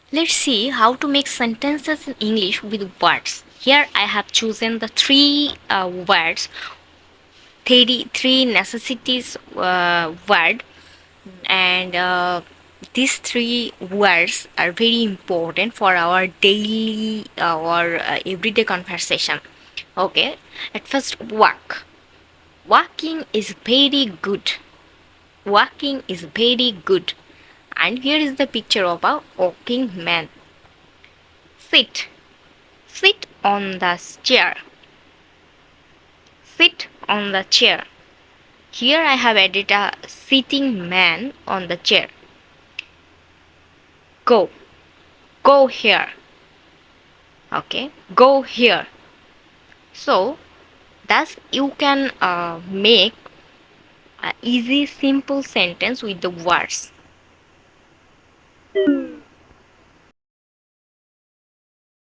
Let's see how to make sentences in English with words. Here I have chosen the three words, three necessities word, and these three words are very important for our daily or everyday conversation. Okay, at first, walk. Walking is very good. Walking is very good. And here is the picture of a walking man. Sit. Sit on the chair. Sit on the chair. Here I have added a sitting man on the chair. Go. Go here. Okay. Go here. So, thus you can make a easy simple sentence with the words.